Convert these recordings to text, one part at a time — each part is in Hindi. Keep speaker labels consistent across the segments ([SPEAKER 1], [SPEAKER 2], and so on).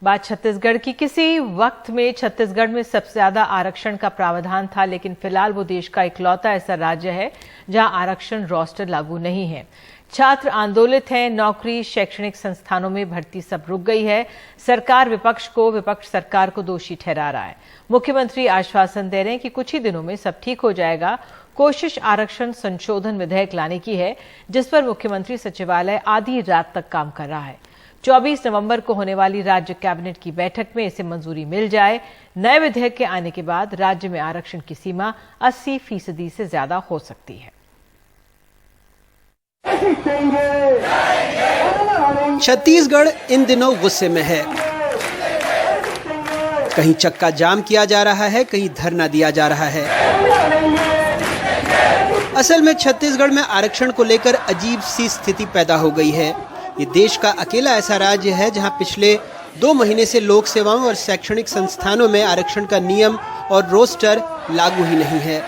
[SPEAKER 1] बात छत्तीसगढ़ की। किसी वक्त में छत्तीसगढ़ में सबसे ज्यादा आरक्षण का प्रावधान था, लेकिन फिलहाल वो देश का इकलौता ऐसा राज्य है जहां आरक्षण रोस्टर लागू नहीं है। छात्र आंदोलित हैं, नौकरी, शैक्षणिक संस्थानों में भर्ती सब रुक गई है। सरकार विपक्ष सरकार को दोषी ठहरा रहा है। मुख्यमंत्री आश्वासन दे रहे हैं कि कुछ ही दिनों में सब ठीक हो जाएगा। कोशिश आरक्षण संशोधन विधेयक लाने की है, जिस पर मुख्यमंत्री सचिवालय आधी रात तक काम कर रहा है। 24 नवंबर को होने वाली राज्य कैबिनेट की बैठक में इसे मंजूरी मिल जाए। नए विधेयक के आने के बाद राज्य में आरक्षण की सीमा 80% से ज्यादा हो सकती है।
[SPEAKER 2] छत्तीसगढ़ इन दिनों गुस्से में है। कहीं चक्का जाम किया जा रहा है, कहीं धरना दिया जा रहा है। असल में छत्तीसगढ़ में आरक्षण को लेकर अजीब सी स्थिति पैदा हो गई है। ये देश का अकेला ऐसा राज्य है जहां पिछले 2 महीने से लोक सेवाओं और शैक्षणिक संस्थानों में आरक्षण का नियम और रोस्टर लागू ही नहीं है।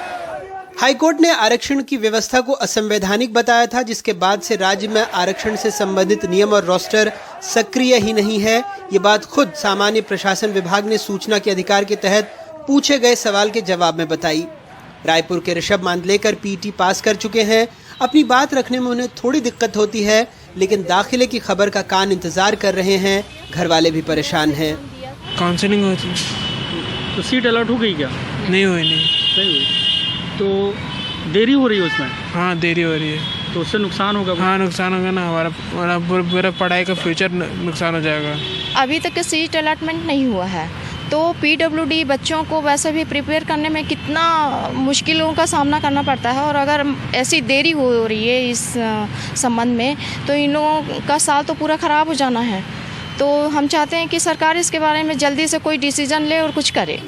[SPEAKER 2] हाईकोर्ट ने आरक्षण की व्यवस्था को असंवैधानिक बताया था, जिसके बाद से राज्य में आरक्षण से संबंधित नियम और रोस्टर सक्रिय ही नहीं है। ये बात खुद सामान्य प्रशासन विभाग ने सूचना के अधिकार के तहत पूछे गए सवाल के जवाब में बताई। रायपुर के ऋषभ मांदलेकर पीटी पास कर चुके हैं। अपनी बात रखने में उन्हें थोड़ी दिक्कत होती है, लेकिन दाखिले की खबर का कान इंतजार कर रहे हैं। घर वाले भी परेशान हैं।
[SPEAKER 3] काउंसलिंग होती
[SPEAKER 4] तो सीट अलॉट हो गई क्या?
[SPEAKER 3] नहीं हुई।
[SPEAKER 4] नहीं हुई तो देरी हो रही है उसमें?
[SPEAKER 3] हाँ, देरी हो रही है।
[SPEAKER 4] तो उससे नुकसान होगा?
[SPEAKER 3] हाँ, नुकसान होगा ना। हमारा पूरा पढ़ाई का फ्यूचर नुकसान हो जाएगा।
[SPEAKER 5] अभी तक सीट अलॉटमेंट नहीं हुआ है, तो पीडब्ल्यूडी बच्चों को वैसे भी प्रिपेयर करने में कितना मुश्किलों का सामना करना पड़ता है। और अगर ऐसी देरी हो रही है इस संबंध में, तो इन लोगों का साल तो पूरा ख़राब हो जाना है। तो हम चाहते हैं कि सरकार इसके बारे में जल्दी से कोई डिसीजन ले और कुछ करे।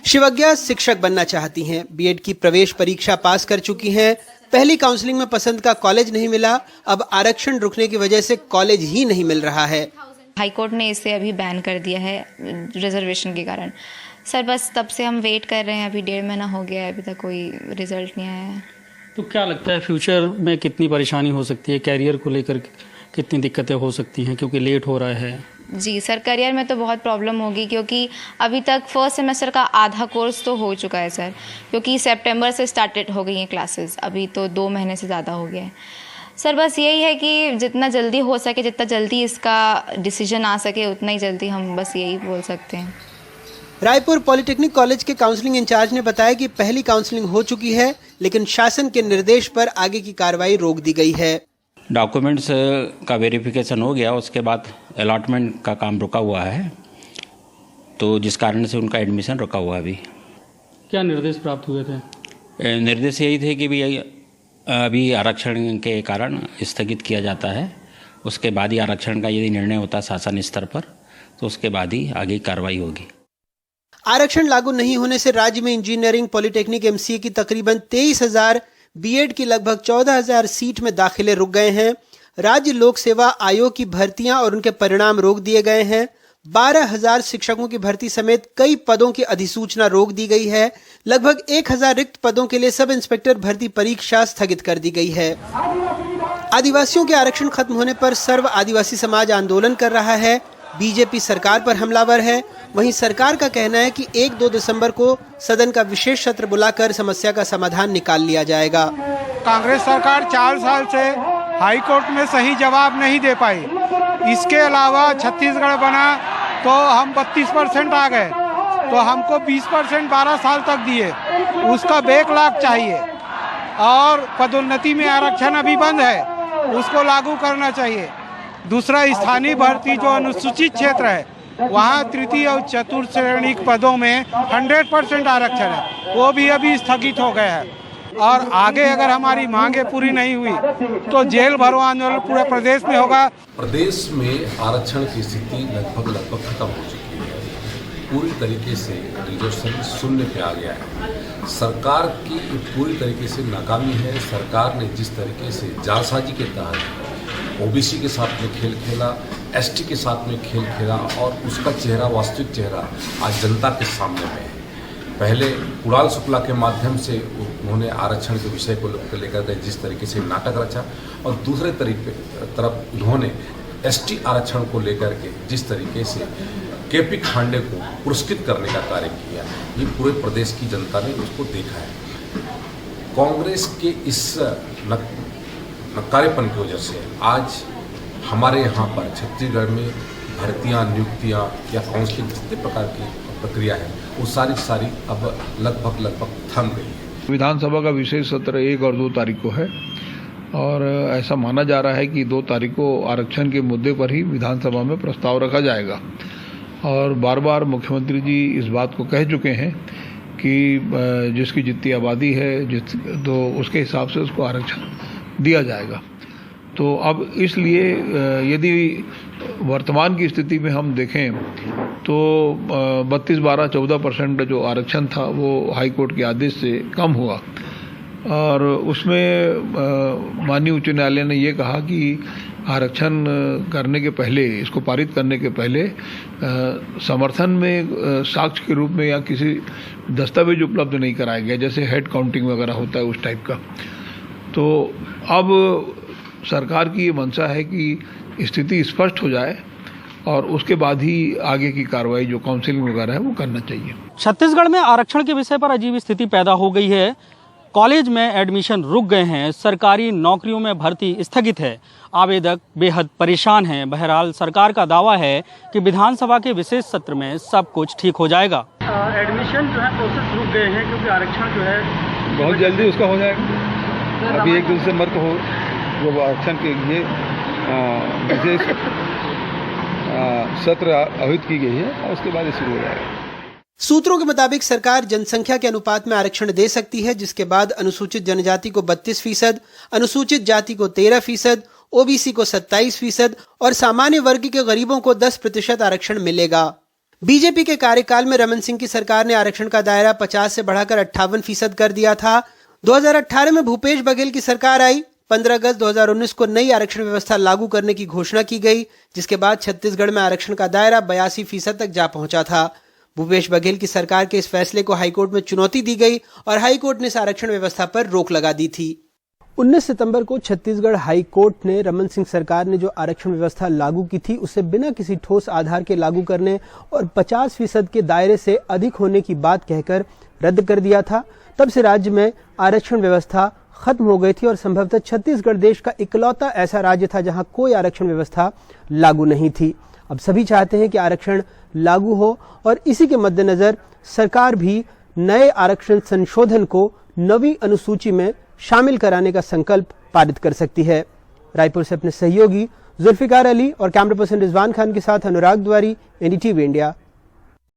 [SPEAKER 2] शिवज्ञा शिक्षक बनना चाहती हैं। बीएड की प्रवेश परीक्षा पास कर चुकी हैं। पहली काउंसलिंग में पसंद का कॉलेज नहीं मिला। अब आरक्षण रुकने की वजह से कॉलेज ही नहीं मिल रहा है।
[SPEAKER 6] हाईकोर्ट ने इसे अभी बैन कर दिया है रिजर्वेशन के कारण। सर बस तब से हम वेट कर रहे हैं, अभी 1.5 महीना हो गया है, अभी तक कोई रिजल्ट नहीं आया है।
[SPEAKER 4] तो क्या लगता है फ्यूचर में कितनी परेशानी हो सकती है? कैरियर को लेकर कितनी दिक्कतें हो सकती हैं क्योंकि लेट हो रहा है?
[SPEAKER 6] जी सर, करियर में तो बहुत प्रॉब्लम होगी, क्योंकि अभी तक फर्स्ट सेमेस्टर का आधा कोर्स तो हो चुका है सर, क्योंकि सितंबर से स्टार्टेड हो गई हैं क्लासेस। अभी तो 2 महीने से ज़्यादा हो गया है सर। बस यही है कि जितना जल्दी हो सके, जितना जल्दी इसका डिसीजन आ सके, उतना ही जल्दी हम बस यही बोल सकते हैं।
[SPEAKER 2] रायपुर पॉलिटेक्निक कॉलेज के काउंसलिंग इंचार्ज ने बताया कि पहली काउंसलिंग हो चुकी है, लेकिन शासन के निर्देश पर आगे की कार्रवाई रोक दी गई है।
[SPEAKER 7] डॉक्यूमेंट्स का वेरिफिकेशन हो गया, उसके बाद अलॉटमेंट का काम रुका हुआ है, तो जिस कारण से उनका एडमिशन रुका हुआ है। अभी
[SPEAKER 4] क्या निर्देश प्राप्त हुए थे?
[SPEAKER 7] निर्देश यही थे कि भी अभी आरक्षण के कारण स्थगित किया जाता है, उसके बाद ही आरक्षण का यदि निर्णय होता है शासन स्तर पर, तो उसके बाद ही आगे कार्रवाई होगी।
[SPEAKER 2] आरक्षण लागू नहीं होने से राज्य में इंजीनियरिंग, पॉलिटेक्निक, एमसीए की तकरीबन 23,000, बीएड की लगभग 14,000 सीट में दाखिले रुक गए हैं। राज्य लोक सेवा आयोग की भर्तियां और उनके परिणाम रोक दिए गए हैं। 12,000 शिक्षकों की भर्ती समेत कई पदों की अधिसूचना रोक दी गई है। लगभग 1,000 रिक्त पदों के लिए सब इंस्पेक्टर भर्ती परीक्षा स्थगित कर दी गई है। आदिवासियों के आरक्षण खत्म होने पर सर्व आदिवासी समाज आंदोलन कर रहा है। बीजेपी सरकार पर हमलावर है। वहीं सरकार का कहना है कि 1-2 दिसंबर को सदन का विशेष सत्र बुलाकर समस्या का समाधान निकाल लिया जाएगा।
[SPEAKER 8] कांग्रेस सरकार 4 साल से हाई कोर्ट में सही जवाब नहीं दे पाई। इसके अलावा छत्तीसगढ़ बना तो हम 32% आ गए, तो हमको 20% 12 साल तक दिए, उसका बैकलॉग चाहिए। और पदोन्नति में आरक्षण अभी बंद है, उसको लागू करना चाहिए। दूसरा, स्थानीय भर्ती जो अनुसूचित क्षेत्र है, वहाँ तृतीय और चतुर्थ श्रेणी पदों में 100% आरक्षण है, वो भी अभी स्थगित हो गया है। और आगे अगर हमारी मांगे पूरी नहीं हुई तो जेल भरो आंदोलन पूरे प्रदेश में होगा।
[SPEAKER 9] प्रदेश में आरक्षण की स्थिति लगभग खत्म हो चुकी है। पूरी तरीके से रिजर्वेशन शून्य पे आ गया है। सरकार की पूरी तरीके से नाकामी है। सरकार ने जिस तरीके से जालसाजी के तहत ओबीसी के साथ में खेल खेला, एसटी के साथ में खेल खेला, और उसका चेहरा, वास्तविक चेहरा आज जनता के सामने में है। पहले कुणाल शुक्ला के माध्यम से उन्होंने आरक्षण के विषय को लेकर जिस तरीके से नाटक रचा, और दूसरे तरफ उन्होंने एसटी आरक्षण को लेकर के जिस तरीके से केपी खांडे को पुरस्कृत करने का कार्य किया, ये पूरे प्रदेश की जनता ने उसको देखा है। कांग्रेस के इस नकारेपन की वजह से आज हमारे यहाँ पर छत्तीसगढ़ में भर्तियाँ, नियुक्तियाँ या काउंसलिंग जितने प्रकार की प्रक्रिया है वो सारी अब लगभग थम गई है।
[SPEAKER 10] विधानसभा का विशेष सत्र 1 और 2 तारीख को है और ऐसा माना जा रहा है कि 2 तारीख को आरक्षण के मुद्दे पर ही विधानसभा में प्रस्ताव रखा जाएगा और बार बार मुख्यमंत्री जी इस बात को कह चुके हैं कि जिसकी जितनी आबादी है तो उसके हिसाब से उसको आरक्षण दिया जाएगा। तो अब इसलिए यदि वर्तमान की स्थिति में हम देखें तो 32-12-14% जो आरक्षण था वो हाई कोर्ट के आदेश से कम हुआ और उसमें माननीय उच्च न्यायालय ने ये कहा कि आरक्षण करने के पहले, इसको पारित करने के पहले समर्थन में साक्ष्य के रूप में या किसी दस्तावेज उपलब्ध नहीं कराया गया, जैसे हेड काउंटिंग वगैरह होता है उस टाइप का। तो अब सरकार की ये मंशा है कि स्थिति स्पष्ट हो जाए और उसके बाद ही आगे की कार्रवाई जो काउंसलिंग वगैरह है वो करना चाहिए।
[SPEAKER 11] छत्तीसगढ़ में आरक्षण के विषय पर अजीब स्थिति पैदा हो गई है। कॉलेज में एडमिशन रुक गए हैं, सरकारी नौकरियों में भर्ती स्थगित है, आवेदक बेहद परेशान हैं। बहरहाल सरकार का दावा है कि विधानसभा के विशेष सत्र में सब कुछ ठीक हो जाएगा।
[SPEAKER 12] एडमिशन जो है प्रोसेस रुक गए हैं क्योंकि आरक्षण जो है
[SPEAKER 10] बहुत जल्दी उसका हो जाएगा। अभी 1 दिसंबर को हो जो आरक्षण के लिए विशेष सत्र आयोजित की गई है और उसके बाद ये शुरू हो जाएगा।
[SPEAKER 2] सूत्रों के मुताबिक सरकार जनसंख्या के अनुपात में आरक्षण दे सकती है, जिसके बाद अनुसूचित जनजाति को 32%, अनुसूचित जाति को 13%, ओबीसी को 27% और सामान्य वर्ग के गरीबों को 10% आरक्षण मिलेगा। बीजेपी के कार्यकाल में रमन सिंह की सरकार ने आरक्षण का दायरा 50 से बढ़ाकर 58% कर दिया था। 2018 में भूपेश बघेल की सरकार आई। 15 अगस्त 2019 को नई आरक्षण व्यवस्था लागू करने की घोषणा की गई, जिसके बाद छत्तीसगढ़ में आरक्षण का दायरा 82% तक जा पहुंचा था। भूपेश बघेल की सरकार के इस फैसले को हाईकोर्ट में चुनौती दी गई और हाईकोर्ट ने इस आरक्षण व्यवस्था पर रोक लगा दी थी। 19 सितंबर को छत्तीसगढ़ हाई कोर्ट ने रमन सिंह सरकार ने जो आरक्षण व्यवस्था लागू की थी उसे बिना किसी ठोस आधार के लागू करने और 50% के दायरे से अधिक होने की बात कहकर रद्द कर दिया था। तब से राज्य में आरक्षण व्यवस्था खत्म हो गई थी और संभवतः छत्तीसगढ़ देश का इकलौता ऐसा राज्य था जहां कोई आरक्षण व्यवस्था लागू नहीं थी। अब सभी चाहते हैं कि आरक्षण लागू हो और इसी के मद्देनजर सरकार भी नए आरक्षण संशोधन को नवी अनुसूची में शामिल कराने का संकल्प पारित कर सकती है। रायपुर से अपने सहयोगी जुल्फिकार अली और कैमरा पर्सन रिजवान खान के साथ अनुराग द्वारी, एनडीटीवी इंडिया,